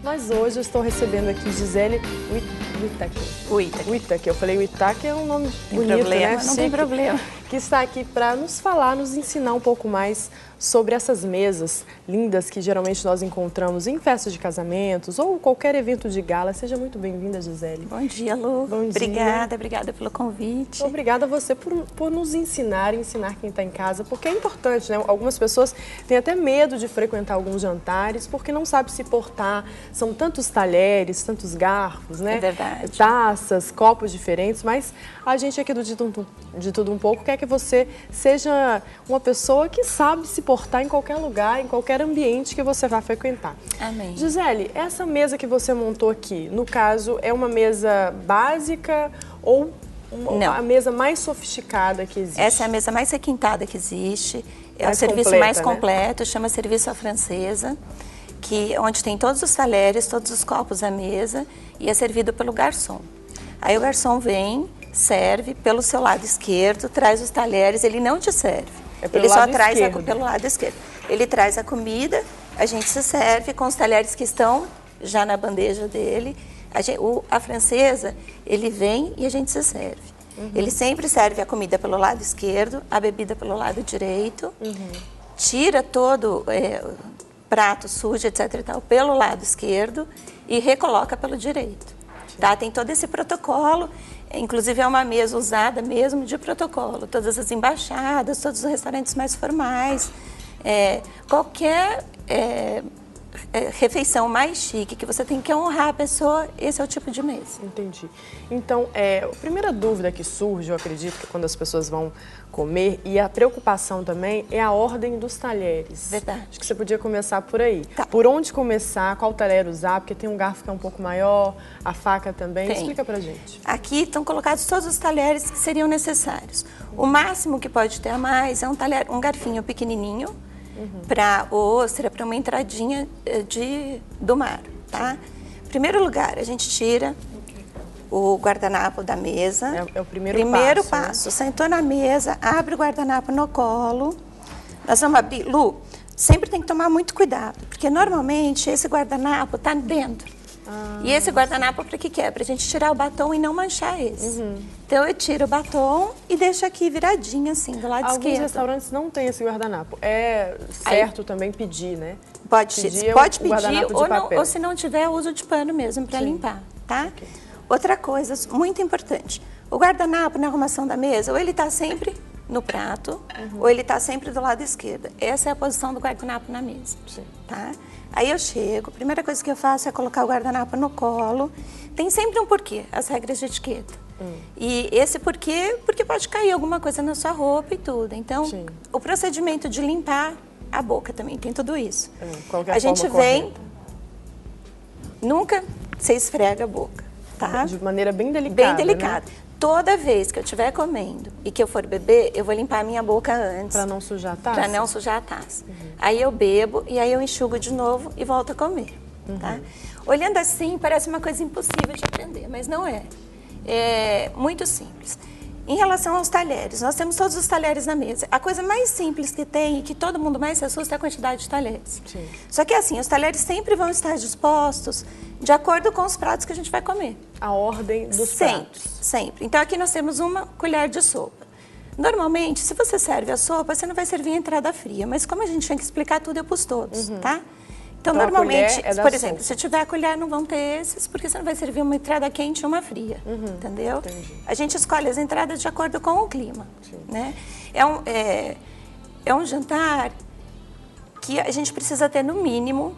Mas hoje eu estou recebendo aqui Gisele Whittaker. Eu falei Whittaker é um nome bonito, problema, né? Não tem problema. Que está aqui para nos falar, nos ensinar um pouco mais sobre essas mesas lindas que geralmente nós encontramos em festas de casamentos ou qualquer evento de gala. Seja muito bem-vinda, Gisele. Bom dia, Lu. Bom dia. Obrigada pelo convite. Obrigada a você por nos ensinar quem está em casa, porque é importante, né? Algumas pessoas têm até medo de frequentar alguns jantares porque não sabe se portar. São tantos talheres, tantos garfos, né? É verdade. Taças, copos diferentes, mas a gente aqui do De Tudo Um Pouco quer que você seja uma pessoa que sabe se portar em qualquer lugar, em qualquer ambiente que você vá frequentar. Amém. Gisele, essa mesa que você montou aqui, no caso, é uma mesa básica ou a mesa mais sofisticada que existe? Essa é a mesa mais requintada que existe. É o serviço completa, mais né? completo, chama Serviço à Francesa, onde tem todos os talheres, todos os copos à mesa e é servido pelo garçom. Aí o garçom vem, serve pelo seu lado esquerdo, traz os talheres, ele não te serve. Ele só traz pelo lado esquerdo. Ele traz a comida, a gente se serve com os talheres que estão já na bandeja dele. A francesa, ele vem e a gente se serve. Uhum. Ele sempre serve a comida pelo lado esquerdo, a bebida pelo lado direito, tira todo prato sujo, etc. e tal, pelo lado esquerdo e recoloca pelo direito. Tá? Tem todo esse protocolo. Inclusive é uma mesa usada mesmo de protocolo. Todas as embaixadas, todos os restaurantes mais formais, qualquer refeição mais chique que você tem que honrar a pessoa, esse é o tipo de mesa. Entendi. Então, a primeira dúvida que surge, eu acredito, que quando as pessoas vão comer, e a preocupação também, é a ordem dos talheres. Verdade. Acho que você podia começar por aí. Tá. Por onde começar, qual talher usar, porque tem um garfo que é um pouco maior, a faca também. Tem. Explica pra gente. Aqui estão colocados todos os talheres que seriam necessários. O máximo que pode ter a mais é um garfinho pequenininho, para ostra, para uma entradinha do mar, tá? Em primeiro lugar, a gente tira o guardanapo da mesa. É o primeiro passo. Né? Sentou na mesa, abre o guardanapo no colo. Nós vamos abrir. Lu, sempre tem que tomar muito cuidado, porque normalmente esse guardanapo está dentro. E esse guardanapo para que é? Para a gente tirar o batom e não manchar esse. Então eu tiro o batom e deixo aqui viradinho assim, do lado esquerdo. Alguns restaurantes não têm esse guardanapo. É certo também pedir, né? Pode pedir ou se não tiver, uso de pano mesmo para limpar, tá? Okay. Outra coisa muito importante, o guardanapo na arrumação da mesa, ou ele está sempre no prato, ou ele está sempre do lado esquerdo. Essa é a posição do guardanapo na mesa, tá? Aí eu chego, a primeira coisa que eu faço é colocar o guardanapo no colo. Tem sempre um porquê, as regras de etiqueta. E esse porquê, porque pode cair alguma coisa na sua roupa e tudo. Então, o procedimento de limpar a boca também tem tudo isso. A gente vem, nunca se esfrega a boca, tá? De maneira bem delicada. Bem delicada. Né? Toda vez que eu estiver comendo e que eu for beber, eu vou limpar a minha boca antes. Para não sujar a taça? Para não sujar a taça. Aí eu bebo e aí eu enxugo de novo e volto a comer, tá? Olhando assim, parece uma coisa impossível de aprender, mas não é. É muito simples. Em relação aos talheres, nós temos todos os talheres na mesa. A coisa mais simples que tem e que todo mundo mais se assusta é a quantidade de talheres. Só que assim, os talheres sempre vão estar dispostos de acordo com os pratos que a gente vai comer. A ordem dos pratos. Sempre. Então aqui nós temos uma colher de sopa. Normalmente, se você serve a sopa, você não vai servir a entrada fria. Mas como a gente tinha que explicar tudo, eu pus todos, tá? Então normalmente, por exemplo, se tiver a colher, não vão ter esses, porque você não vai servir uma entrada quente e uma fria, entendeu? Entendi. A gente escolhe as entradas de acordo com o clima, né? É um jantar que a gente precisa ter no mínimo,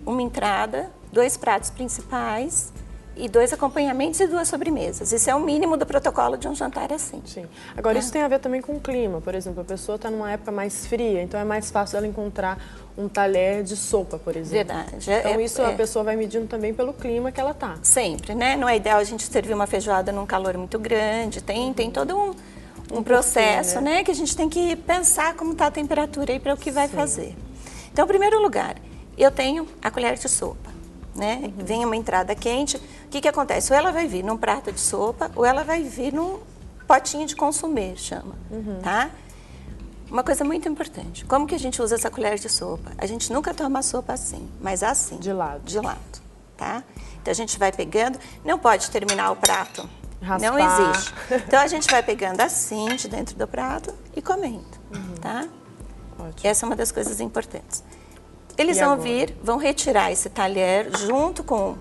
uma entrada, 2 pratos principais e 2 acompanhamentos e 2 sobremesas. Isso é o mínimo do protocolo de um jantar assim. Agora, isso tem a ver também com o clima. Por exemplo, a pessoa está numa época mais fria, então é mais fácil ela encontrar um talher de sopa, por exemplo. Verdade. Então, isso a pessoa vai medindo também pelo clima que ela está. Sempre, né? Não é ideal a gente servir uma feijoada num calor muito grande. Tem todo um processo, né? Que a gente tem que pensar como está a temperatura aí para o que vai fazer. Então, em primeiro lugar, eu tenho a colher de sopa. Né? Vem uma entrada quente, o que acontece? Ou ela vai vir num prato de sopa, ou ela vai vir num potinho de consumê, chama, tá? Uma coisa muito importante, como que a gente usa essa colher de sopa? A gente nunca toma a sopa assim, mas assim. De lado. De lado, tá? Então a gente vai pegando, não pode terminar o prato. Raspar. Não existe. Então a gente vai pegando assim, de dentro do prato e comendo, tá? Ótimo. Essa é uma das coisas importantes. Eles E vão agora? vir, vão retirar esse talher junto com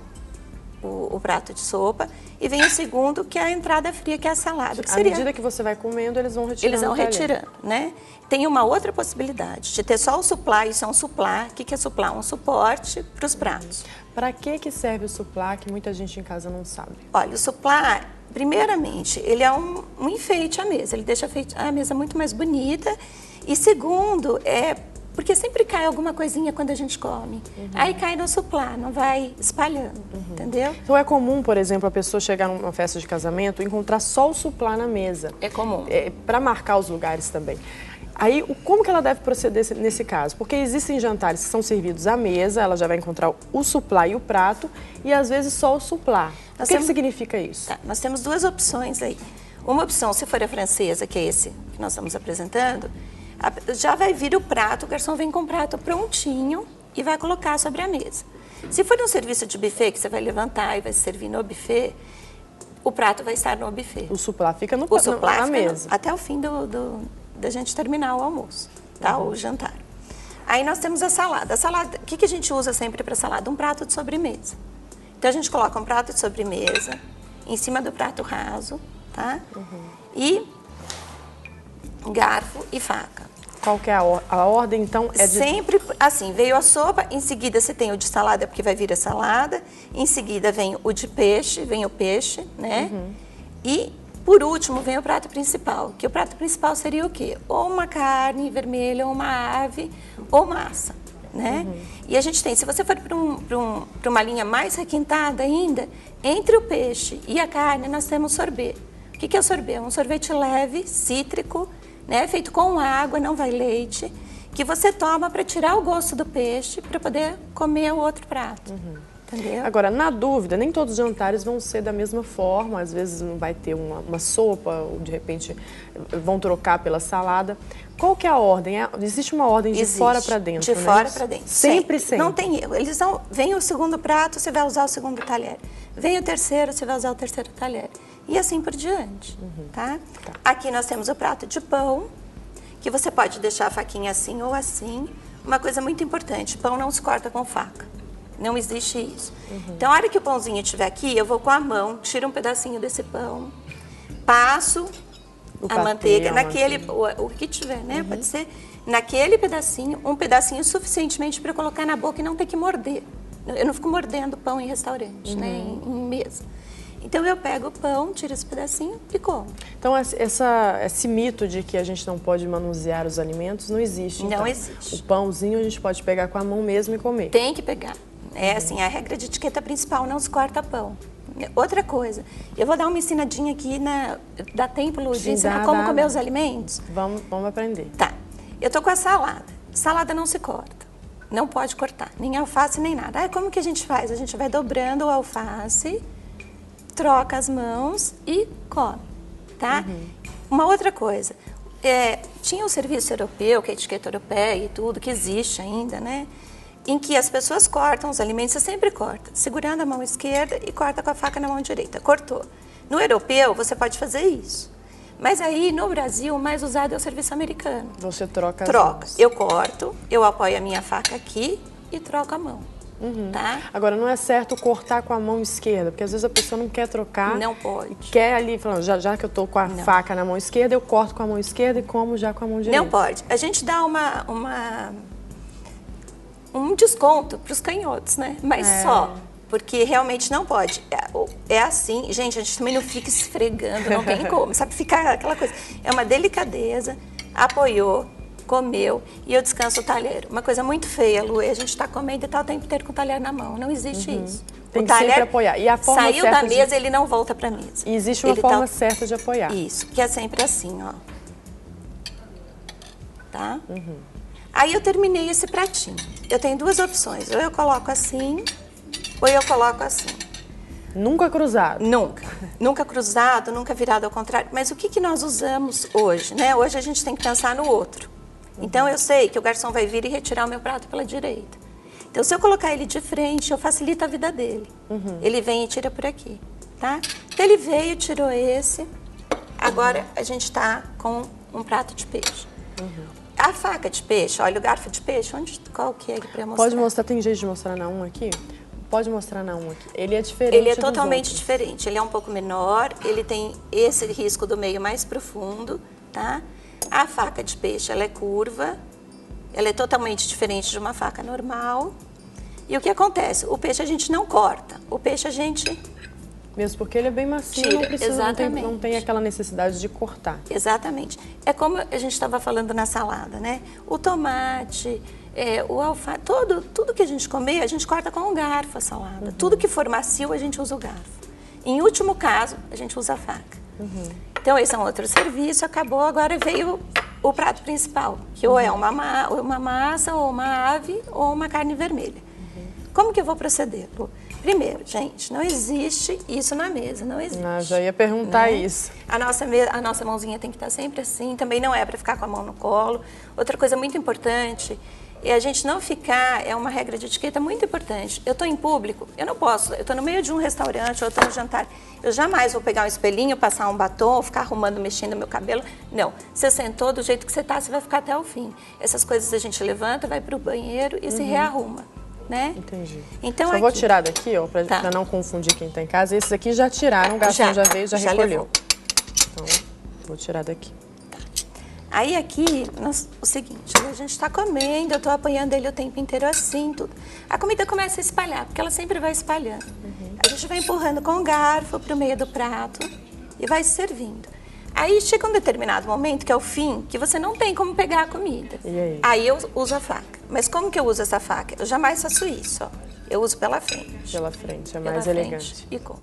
o prato de sopa e vem o segundo, que é a entrada fria, que é a salada. Que À medida que você vai comendo, eles vão retirando. eles vão o talher. retirando, né? Tem uma outra possibilidade de ter só o suplá, isso é um suplá. O que é suplá? Um suporte para os pratos. Para que serve o suplá, que muita gente em casa não sabe? Olha, o suplá, primeiramente, ele é um enfeite à mesa. Ele deixa a mesa muito mais bonita. E segundo, porque sempre cai alguma coisinha quando a gente come. Aí cai no suplá, não vai espalhando, entendeu? Então é comum, por exemplo, a pessoa chegar numa festa de casamento e encontrar só o suplá na mesa. É comum. Para marcar os lugares também. Aí, como que ela deve proceder nesse caso? Porque existem jantares que são servidos à mesa, ela já vai encontrar o suplá e o prato, e às vezes só o suplá. O que significa isso? Tá, nós temos duas opções aí. Uma opção, se for a francesa, que é esse que nós estamos apresentando, já vai vir o prato, o garçom vem com o prato prontinho e vai colocar sobre a mesa. Se for um serviço de buffet, que você vai levantar e vai servir no buffet, o prato vai estar no buffet. O suplá fica na fica mesa. até o fim da gente terminar o almoço, tá? O jantar. Aí nós temos a salada. A salada, o que a gente usa sempre para salada? Um prato de sobremesa. Então a gente coloca um prato de sobremesa em cima do prato raso, tá? E garfo e faca. Qual que é a ordem, então? Sempre assim, veio a sopa, em seguida você tem o de salada, porque vai vir a salada, em seguida vem o de peixe, vem o peixe, né? E, por último, vem o prato principal, que o prato principal seria o quê? Ou uma carne vermelha, ou uma ave, ou massa, né? E a gente tem, se você for para uma linha mais requintada ainda, entre o peixe e a carne, nós temos sorbet. O que é o sorbet? Um sorvete leve, cítrico, né, feito com água, não vai leite, que você toma para tirar o gosto do peixe, para poder comer o outro prato. Entendeu? Agora, na dúvida, nem todos os jantares vão ser da mesma forma, às vezes não vai ter uma sopa, ou de repente vão trocar pela salada. Qual que é a ordem? Existe uma ordem de fora para dentro, de fora para dentro. Sempre. Não tem erro. Vem o segundo prato, você vai usar o segundo talher. Vem o terceiro, você vai usar o terceiro talher. E assim por diante, tá? Aqui nós temos o prato de pão, que você pode deixar a faquinha assim ou assim. Uma coisa muito importante, pão não se corta com faca. Não existe isso. Então, a hora que o pãozinho estiver aqui, eu vou com a mão, tiro um pedacinho desse pão, passo a manteiga naquele, o que tiver, né? Pode ser naquele pedacinho, um pedacinho suficientemente para eu colocar na boca e não ter que morder. Eu não fico mordendo pão em restaurante, né? Em mesa. Então, eu pego o pão, tiro esse pedacinho e como. Então, esse mito de que a gente não pode manusear os alimentos não existe. Não então. existe. O pãozinho a gente pode pegar com a mão mesmo e comer. Tem que pegar. É assim, a regra de etiqueta principal, não se corta pão. Outra coisa, eu vou dar uma ensinadinha aqui, dá tempo, Lu, de ensinar como comer os alimentos? Vamos aprender. Tá. Eu tô com a salada. Salada não se corta. Não pode cortar, nem alface, nem nada. Aí, como que a gente faz? A gente vai dobrando o alface, troca as mãos e come, tá? Uma outra coisa, tinha o serviço europeu, que é a etiqueta europeia e tudo, que existe ainda, né? Em que as pessoas cortam os alimentos, você sempre corta, segurando a mão esquerda e corta com a faca na mão direita. Cortou. No europeu, você pode fazer isso. Mas aí, no Brasil, o mais usado é o serviço americano. Você troca as Troca. mãos. Eu corto, eu apoio a minha faca aqui e troco a mão. Tá? Agora, não é certo cortar com a mão esquerda, porque às vezes a pessoa não quer trocar. Não pode. Quer ali, falando, já que eu tô com a faca na mão esquerda, eu corto com a mão esquerda e como já com a mão direita. Não pode. A gente dá um desconto para os canhotos, né? Mas só, porque realmente não pode. É assim, gente, a gente também não fica esfregando, não tem como, sabe? Fica aquela coisa. É uma delicadeza, apoiou, comeu e eu descanso o talher. Uma coisa muito feia, Lu, é a gente tá comendo e tá o tempo inteiro com o talher na mão. Não existe isso. Tem que sempre apoiar. E a forma saiu certa da mesa, ele não volta para a mesa. E existe uma forma certa de apoiar. Isso, que é sempre assim, ó. Tá? Aí eu terminei esse pratinho. Eu tenho duas opções. Ou eu coloco assim, ou eu coloco assim. Nunca cruzado? Nunca. Nunca cruzado, nunca virado ao contrário. Mas o que nós usamos hoje, né? Hoje a gente tem que pensar no outro. Então, eu sei que o garçom vai vir e retirar o meu prato pela direita. Então, se eu colocar ele de frente, eu facilito a vida dele. Ele vem e tira por aqui, tá? Então, ele veio, tirou esse. Agora, a gente está com um prato de peixe. A faca de peixe, olha o garfo de peixe, qual que é para mostrar? Pode mostrar, tem jeito de mostrar na 1 aqui? Pode mostrar na 1 aqui. Ele é diferente Ele é dos totalmente outros. diferente. Ele é um pouco menor, ele tem esse risco do meio mais profundo, tá? A faca de peixe, ela é curva, ela é totalmente diferente de uma faca normal. E o que acontece? O peixe a gente não corta, o peixe a gente... Mesmo porque ele é bem macio, Tira, não precisa, exatamente. não tem aquela necessidade de cortar. Exatamente. É como a gente estava falando na salada, né? O tomate, o alface, tudo que a gente comer, a gente corta com um garfo a salada. Tudo que for macio, a gente usa o garfo. Em último caso, a gente usa a faca. Então, esse é um outro serviço, acabou, agora veio o prato principal, que ou é uma massa, ou uma ave, ou uma carne vermelha. Como que eu vou proceder? Primeiro, gente, não existe isso na mesa, não existe. Já ia perguntar isso. A nossa mãozinha tem que estar sempre assim, também não é para ficar com a mão no colo. Outra coisa muito importante é a gente não ficar, é uma regra de etiqueta muito importante. Eu estou em público, eu não posso, eu estou no meio de um restaurante, ou estou no jantar, eu jamais vou pegar um espelhinho, passar um batom, ficar arrumando, mexendo meu cabelo. Não, você sentou do jeito que você está, você vai ficar até o fim. Essas coisas a gente levanta, vai para o banheiro e se rearruma. Né? Entendi. Então, Só vou tirar daqui, ó, para não confundir quem está em casa. Esses aqui já tiraram, o garçom já veio, já recolheu. Levou. Então, vou tirar daqui. Tá. Aí aqui, o seguinte, a gente está comendo, eu estou apanhando ele o tempo inteiro assim, tudo. A comida começa a espalhar, porque ela sempre vai espalhando. A gente vai empurrando com o garfo para o meio do prato e vai servindo. Aí chega um determinado momento, que é o fim, que você não tem como pegar a comida. E aí? Aí eu uso a faca. Mas como que eu uso essa faca? Eu jamais faço isso, ó. Eu uso pela frente. Pela frente, é mais elegante. E como?